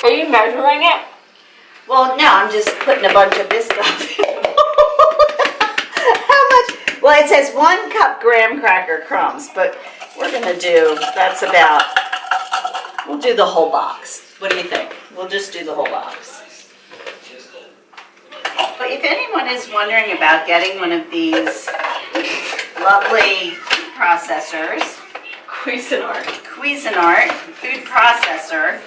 Are you measuring it? Well, no, I'm just putting a bunch of this stuff in. How much? Well, it says 1 cup graham cracker crumbs, but we're going to do, that's about, we'll do the whole box. What do you think? We'll just do the whole box. But if anyone is wondering about getting one of these lovely processors, Cuisinart food processor,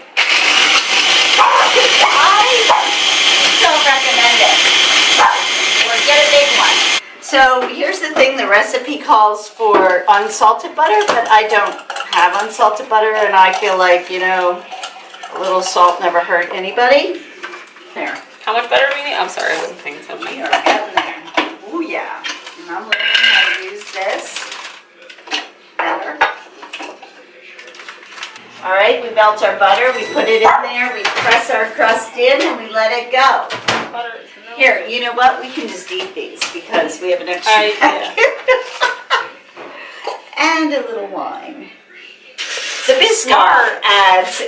I don't recommend it. Or get a big one. So here's the thing, the recipe calls for unsalted butter, but I don't have unsalted butter, and I feel like, you know, a little salt never hurt anybody. There. How much butter do we need? I'm sorry, I wasn't paying attention. We are getting there. Oh yeah. And I'm learning how to use this better. All right, we melt our butter, we put it in there, we press our crust in, and we let it go. Butter is no. Here, you know what? We can just eat these because we have an extra pack here. And a little wine. The Biscar adds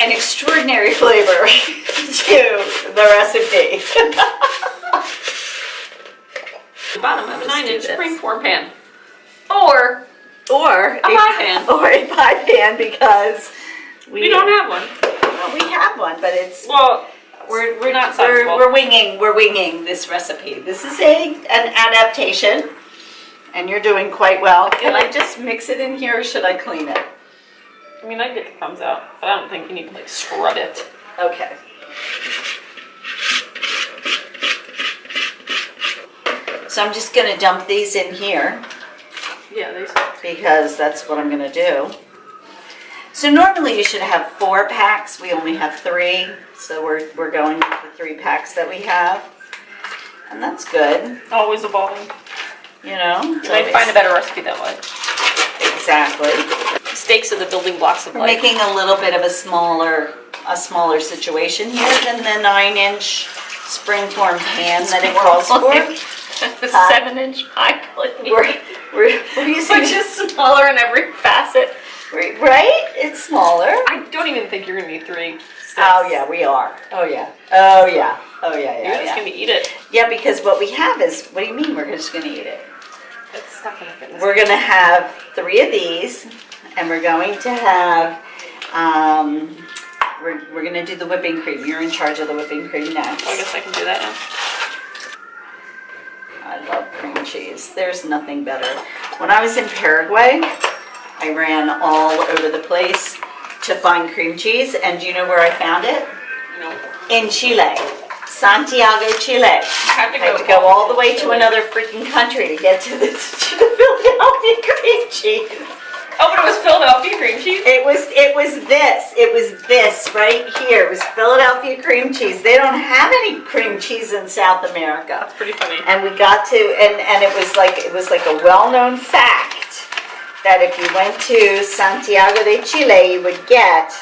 an extraordinary flavor to the recipe. The bottom of a 9-inch springform pan. Or a pie pan. Or a pie pan, because We don't have one. Well, we have one, but it's we're not sizable. we're winging this recipe. This is an adaptation, and you're doing quite well. Can I just mix it in here, or should I clean it? I mean, I get the crumbs out, but I don't think you need to like scrub it. Okay. So I'm just going to dump these in here. Yeah, these. Because that's what I'm going to do. So normally you should have 4 packs. We only have 3, so we're going with the 3 packs that we have, and that's good. Always evolving. You know, You might find a better recipe that way. Exactly. Steaks are the building blocks of We're life. making a little bit of a smaller situation here than the 9-inch springform pan that it calls for. The 7-inch pie plate. We're using Which is smaller in every facet. right? It's smaller. I don't even think you're gonna need 3 sticks. Oh yeah, we are. Oh yeah. You're just gonna eat it. Yeah, because what we have is, what do you mean we're just gonna eat it? It's not gonna fit in this. We're gonna have 3 of these, and we're going to have, we're gonna do the whipping cream. You're in charge of the whipping cream next. Oh, I guess I can do that now. I love cream cheese. There's nothing better. When I was in Paraguay, I ran all over the place to find cream cheese, and do you know where I found it? No. In Chile. Santiago, Chile. I had to go all the way to another freaking country to get to the Philadelphia cream cheese. Oh, but it was Philadelphia cream cheese? It was this right here. It was Philadelphia cream cheese. They don't have any cream cheese in South America. That's pretty funny. And we got to, and it was like a well-known fact that if you went to Santiago de Chile, you would get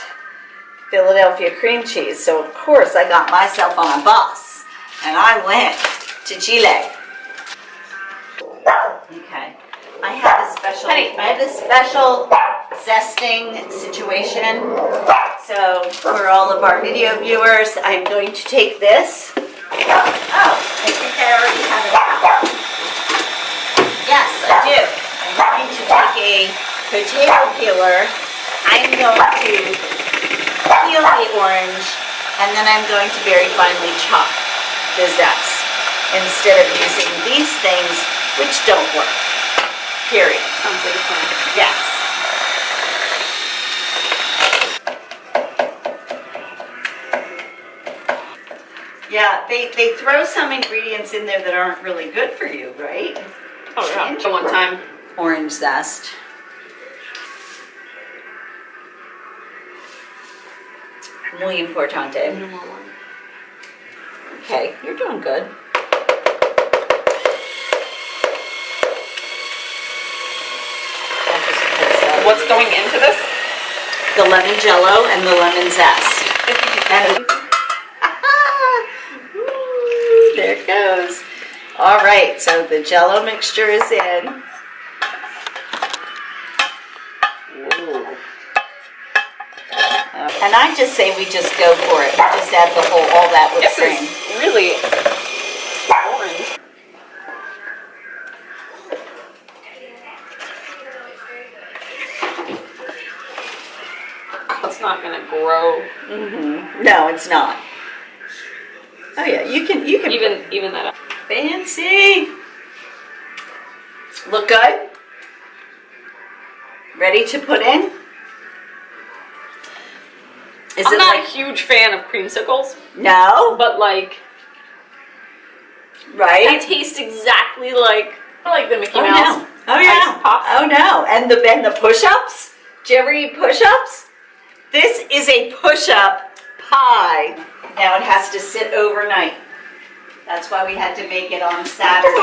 Philadelphia cream cheese. So of course I got myself on a bus and I went to Chile. Okay. I have a special zesting situation. So for all of our video viewers, I'm going to take this. Oh, I think I already have it out. Yes, I do. I'm going to take a potato peeler. I'm going to peel the orange, and then I'm going to very finely chop the zest instead of using these things, which don't work. Period. Sounds like a plan. Yes. Yeah, they throw some ingredients in there that aren't really good for you, right? Oh yeah. The one time. Orange zest. Muy importante. No more wine. Okay, you're doing good. What's going into this? The lemon jello and the lemon zest. And there it goes. All right, so the jello mixture is in. Ooh. And I just say we just go for it. We just add the whole, all that whipped This cream. is really orange. It's not gonna grow. No, it's not. Oh yeah, you can Even that up. fancy. Look good? Ready to put in? Is I'm it not like a huge fan of creamsicles, no? but like they Right? taste exactly like the Mickey Oh Mouse. no! Oh yeah! Ice Pops. Oh no! And the push-ups? Do you ever eat push-ups? This is a push-up pie. Now it has to sit overnight. That's why we had to make it on Saturday.